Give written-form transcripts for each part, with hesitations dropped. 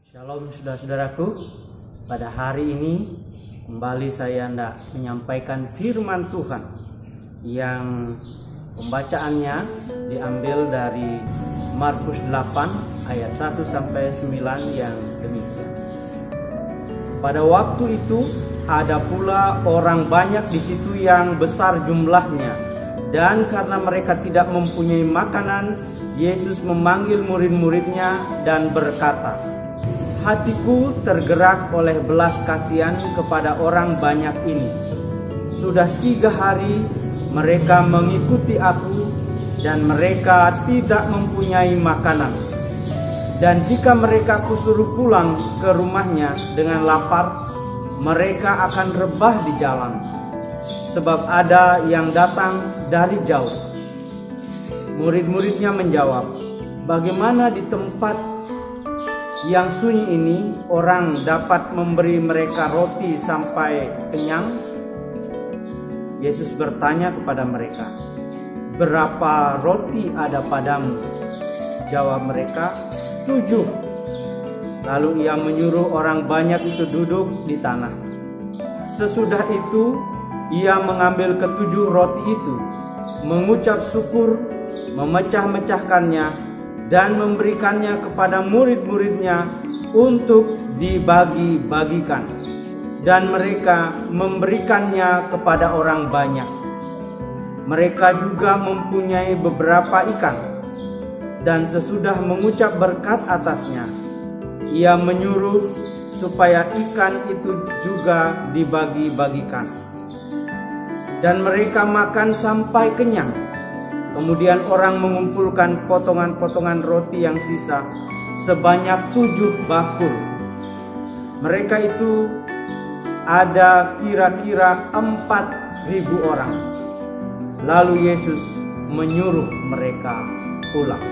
Shalom saudara-saudaraku, pada hari ini kembali saya hendak menyampaikan firman Tuhan yang pembacaannya diambil dari Markus 8 ayat 1 sampai 9 yang demikian. Pada waktu itu ada pula orang banyak di situ yang besar jumlahnya, dan karena mereka tidak mempunyai makanan, Yesus memanggil murid-muridnya dan berkata, "Hatiku tergerak oleh belas kasihan kepada orang banyak ini. Sudah 3 hari mereka mengikuti aku dan mereka tidak mempunyai makanan. Dan jika mereka kusuruh pulang ke rumahnya dengan lapar, mereka akan rebah di jalan, sebab ada yang datang dari jauh." Murid-muridnya menjawab, "Bagaimana di tempat yang sunyi ini orang dapat memberi mereka roti sampai kenyang?" Yesus bertanya kepada mereka, "Berapa roti ada padamu?" Jawab mereka, 7. Lalu ia menyuruh orang banyak itu duduk di tanah. Sesudah itu ia mengambil ke-7 roti itu, mengucap syukur, memecah-mecahkannya dan memberikannya kepada murid-muridnya untuk dibagi-bagikan. Dan mereka memberikannya kepada orang banyak. Mereka juga mempunyai beberapa ikan. Dan sesudah mengucap berkat atasnya, ia menyuruh supaya ikan itu juga dibagi-bagikan. Dan mereka makan sampai kenyang. Kemudian orang mengumpulkan potongan-potongan roti yang sisa sebanyak 7 bakul. Mereka itu ada kira-kira 4.000 orang. Lalu Yesus menyuruh mereka pulang.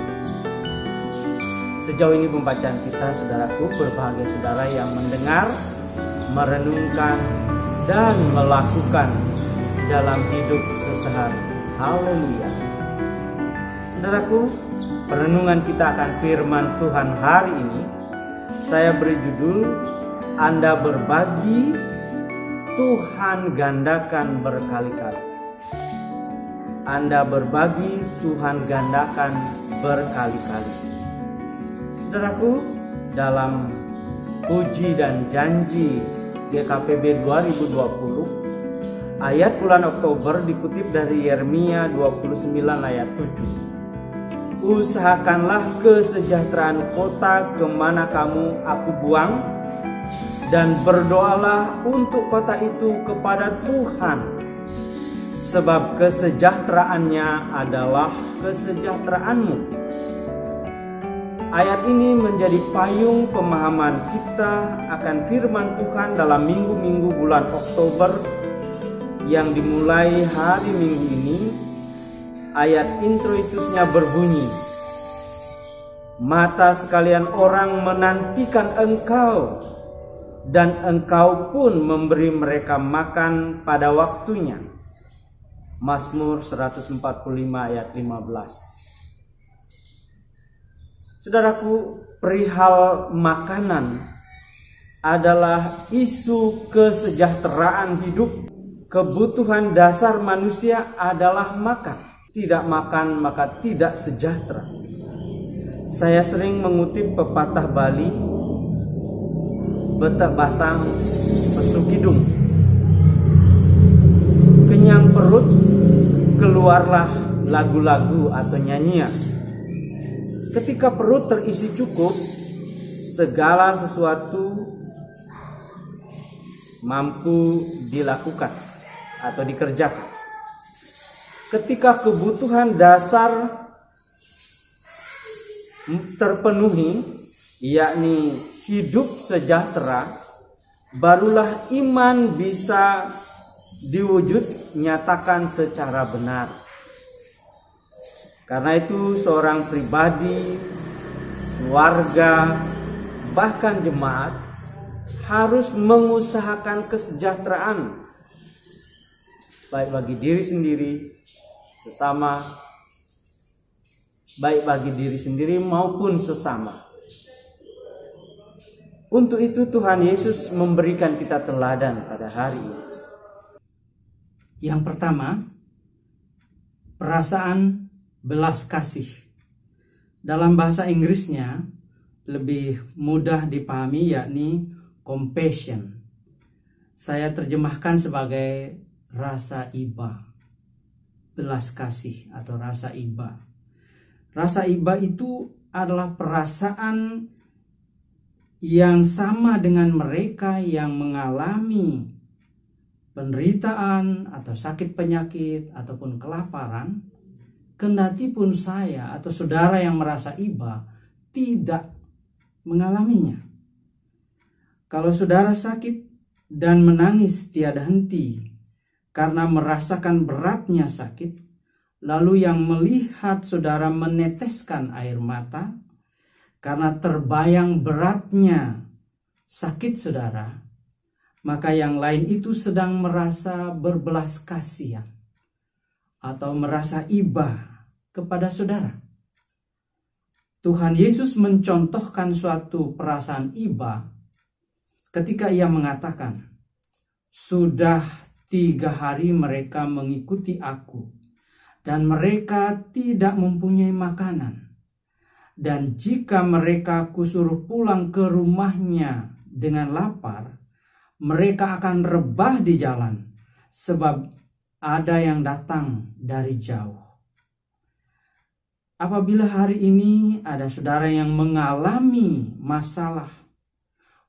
Sejauh ini pembacaan kita, saudaraku, berbahagia saudara yang mendengar, merenungkan, dan melakukan dalam hidup sehari-hari. Haleluya. Saudaraku, perenungan kita akan firman Tuhan hari ini saya beri judul, Anda berbagi, Tuhan gandakan berkali-kali. Anda berbagi, Tuhan gandakan berkali-kali. Saudaraku, dalam puji dan janji GKPB 2020, ayat bulan Oktober dikutip dari Yeremia 29 ayat 7. "Usahakanlah kesejahteraan kota kemana kamu aku buang, dan berdoalah untuk kota itu kepada Tuhan, sebab kesejahteraannya adalah kesejahteraanmu." Ayat ini menjadi payung pemahaman kita akan firman Tuhan dalam minggu-minggu bulan Oktober yang dimulai hari Minggu ini. Ayat introitusnya berbunyi, "Mata sekalian orang menantikan engkau, dan engkau pun memberi mereka makan pada waktunya." Mazmur 145 ayat 15. Saudaraku, perihal makanan adalah isu kesejahteraan hidup. Kebutuhan dasar manusia adalah makan. Tidak makan maka tidak sejahtera. Saya sering mengutip pepatah Bali, "Betek basang pesuk hidung." Kenyang perut, keluarlah lagu-lagu atau nyanyian. Ketika perut terisi cukup, segala sesuatu mampu dilakukan atau dikerjakan. Ketika kebutuhan dasar terpenuhi, yakni hidup sejahtera, barulah iman bisa diwujud nyatakan secara benar. Karena itu seorang pribadi, keluarga, bahkan jemaat harus mengusahakan kesejahteraan, baik bagi diri sendiri, sesama, baik bagi diri sendiri maupun sesama. Untuk itu Tuhan Yesus memberikan kita teladan pada hari ini. Yang pertama, perasaan belas kasih. Dalam bahasa Inggrisnya lebih mudah dipahami, yakni compassion. Saya terjemahkan sebagai rasa iba, belas kasih atau rasa iba. Rasa iba itu adalah perasaan yang sama dengan mereka yang mengalami penderitaan atau sakit penyakit ataupun kelaparan. Kendati pun saya atau saudara yang merasa iba tidak mengalaminya. Kalau saudara sakit dan menangis tiada henti karena merasakan beratnya sakit, lalu yang melihat saudara meneteskan air mata karena terbayang beratnya sakit saudara, maka yang lain itu sedang merasa berbelas kasihan atau merasa iba kepada saudara. Tuhan Yesus mencontohkan suatu perasaan iba ketika ia mengatakan, "Sudah 3 hari mereka mengikuti aku, dan mereka tidak mempunyai makanan. Dan jika mereka kusuruh pulang ke rumahnya dengan lapar, mereka akan rebah di jalan, sebab ada yang datang dari jauh." Apabila hari ini ada saudara yang mengalami masalah,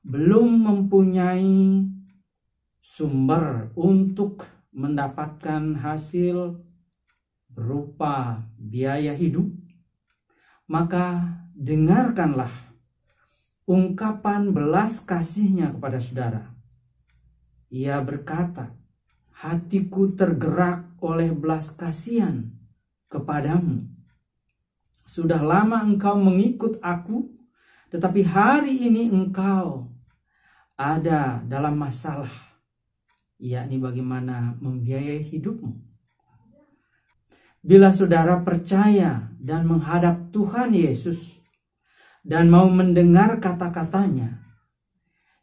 belum mempunyai sumber untuk mendapatkan hasil berupa biaya hidup, maka dengarkanlah ungkapan belas kasihnya kepada saudara. Ia berkata, "Hatiku tergerak oleh belas kasihan kepadamu. Sudah lama engkau mengikut aku, tetapi hari ini engkau ada dalam masalah, yakni bagaimana membiayai hidupmu." Bila saudara percaya dan menghadap Tuhan Yesus dan mau mendengar kata-katanya,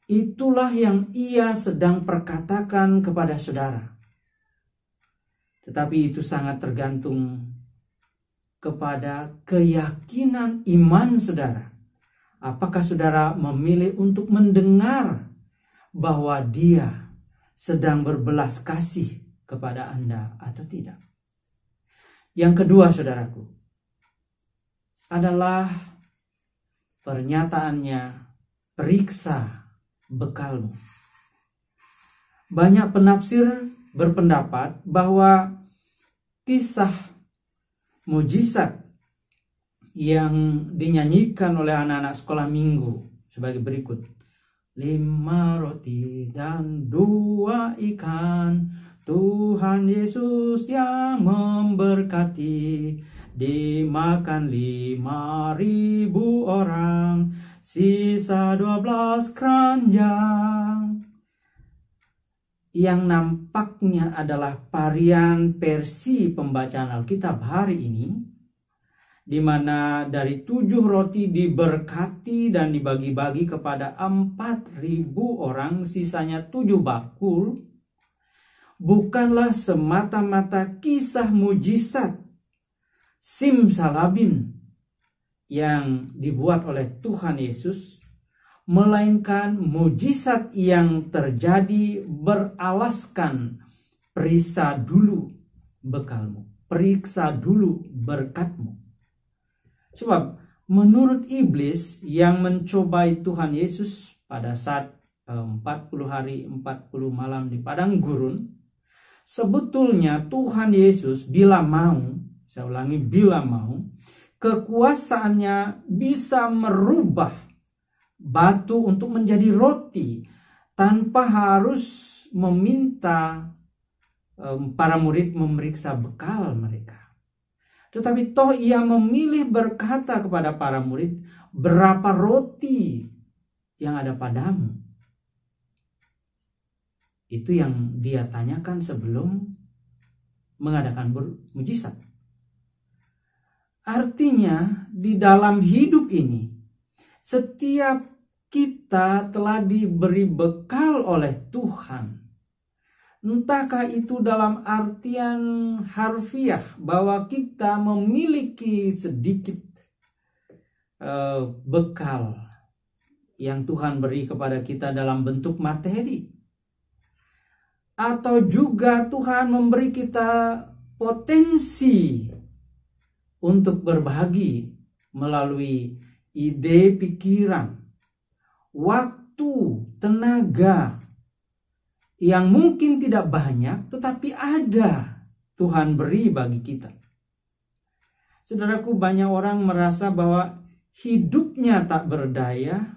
itulah yang ia sedang perkatakan kepada saudara. Tetapi itu sangat tergantung kepada keyakinan iman saudara. Apakah saudara memilih untuk mendengar bahwa dia sedang berbelas kasih kepada Anda atau tidak? Yang kedua, saudaraku, adalah pernyataannya, periksa bekalmu. Banyak penafsir berpendapat bahwa kisah mujizat yang dinyanyikan oleh anak-anak sekolah minggu sebagai berikut. 5 roti dan 2 ikan, Tuhan Yesus yang memberkati. Dimakan 5.000 orang, sisa 12 keranjang. Yang nampaknya adalah varian versi pembacaan Alkitab hari ini, di mana dari 7 roti diberkati dan dibagi-bagi kepada 4.000 orang, sisanya 7 bakul, bukanlah semata-mata kisah mujizat simsalabim yang dibuat oleh Tuhan Yesus, melainkan mujizat yang terjadi beralaskan periksa dulu bekalmu, periksa dulu berkatmu. Sebab menurut iblis yang mencobai Tuhan Yesus pada saat 40 hari 40 malam di padang gurun, sebetulnya Tuhan Yesus bila mau, saya ulangi, bila mau, kekuasaannya bisa merubah batu untuk menjadi roti tanpa harus meminta para murid memeriksa bekal mereka. Tetapi toh ia memilih berkata kepada para murid, "Berapa roti yang ada padamu?" Itu yang dia tanyakan sebelum mengadakan mujizat. Artinya di dalam hidup ini, setiap kita telah diberi bekal oleh Tuhan. Entahkah itu dalam artian harfiah bahwa kita memiliki sedikit bekal yang Tuhan beri kepada kita dalam bentuk materi, atau juga Tuhan memberi kita potensi untuk berbagi melalui ide, pikiran, waktu, tenaga yang mungkin tidak banyak tetapi ada Tuhan beri bagi kita. Saudaraku, banyak orang merasa bahwa hidupnya tak berdaya,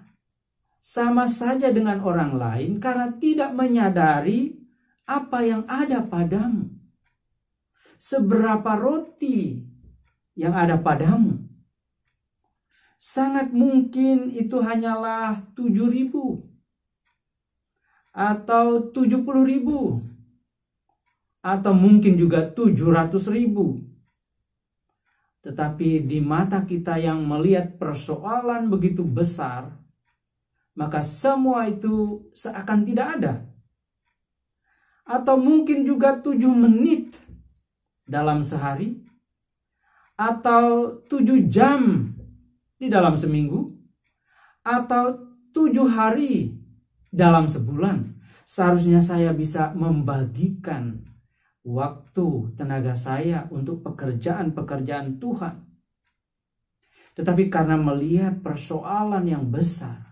sama saja dengan orang lain karena tidak menyadari apa yang ada padamu. Seberapa roti yang ada padamu? Sangat mungkin itu hanyalah 7.000 atau 70.000 atau mungkin juga 700.000. Tetapi di mata kita yang melihat persoalan begitu besar, maka semua itu seakan tidak ada. Atau mungkin juga 7 menit dalam sehari, atau 7 jam di dalam seminggu, atau 7 hari dalam sebulan. Seharusnya saya bisa membagikan waktu, tenaga saya untuk pekerjaan-pekerjaan Tuhan. Tetapi karena melihat persoalan yang besar,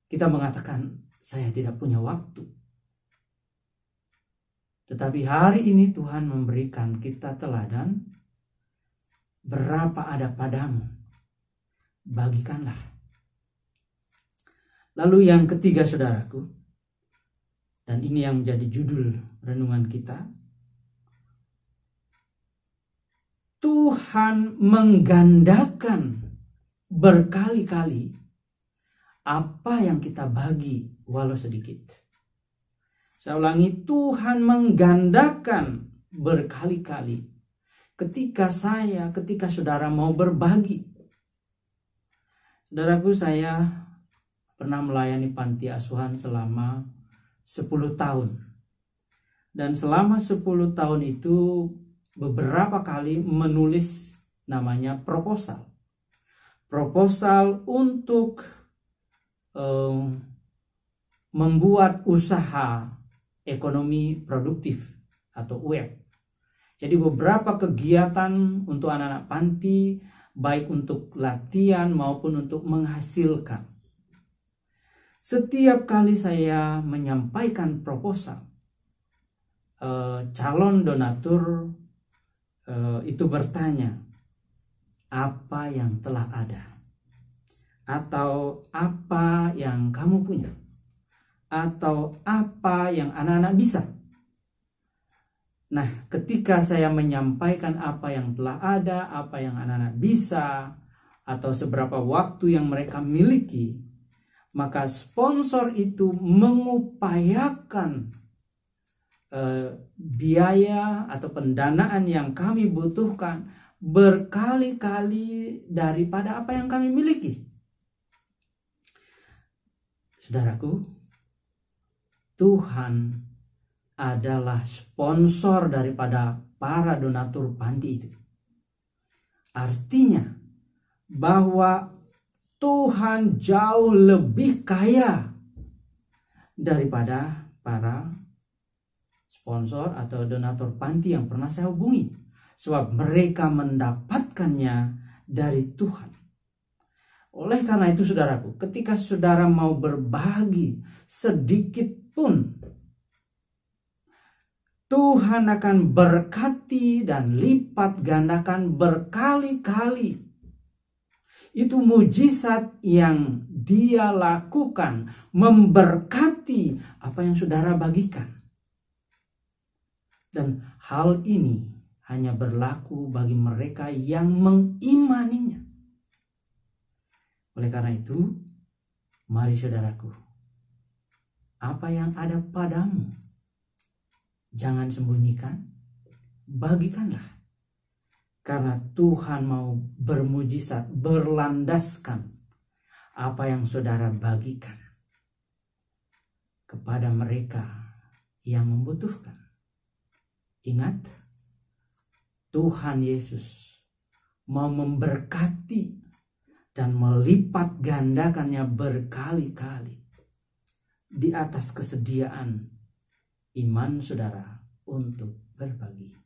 kita mengatakan saya tidak punya waktu. Tetapi hari ini Tuhan memberikan kita teladan, berapa ada padamu, bagikanlah. Lalu yang ketiga, saudaraku, dan ini yang menjadi judul renungan kita, Tuhan menggandakan berkali-kali apa yang kita bagi walau sedikit. Saya ulangi, Tuhan menggandakan berkali-kali ketika saudara mau berbagi. Saudaraku, saya pernah melayani panti asuhan selama 10 tahun. Dan selama 10 tahun itu beberapa kali menulis namanya proposal. Proposal untuk membuat usaha ekonomi produktif atau UEP. Jadi beberapa kegiatan untuk anak-anak panti, baik untuk latihan maupun untuk menghasilkan. Setiap kali saya menyampaikan proposal, calon donatur itu bertanya, apa yang telah ada? Atau apa yang kamu punya? Atau apa yang anak-anak bisa? Nah, ketika saya menyampaikan apa yang telah ada, apa yang anak-anak bisa, atau seberapa waktu yang mereka miliki, maka sponsor itu mengupayakan biaya atau pendanaan yang kami butuhkan berkali-kali daripada apa yang kami miliki. Saudaraku, Tuhan adalah sponsor daripada para donatur panti itu. Artinya bahwa Tuhan jauh lebih kaya daripada para sponsor atau donatur panti yang pernah saya hubungi. Sebab mereka mendapatkannya dari Tuhan. Oleh karena itu, saudaraku, ketika saudara mau berbagi sedikit pun, Tuhan akan berkati dan lipat gandakan berkali-kali. Itu mujizat yang Dia lakukan, memberkati apa yang saudara bagikan. Dan hal ini hanya berlaku bagi mereka yang mengimaninya. Oleh karena itu, mari saudaraku, apa yang ada padamu, jangan sembunyikan, bagikanlah. Karena Tuhan mau bermujizat, berlandaskan apa yang saudara bagikan kepada mereka yang membutuhkan. Ingat, Tuhan Yesus mau memberkati dan melipat gandakannya berkali-kali di atas kesediaan iman saudara untuk berbagi.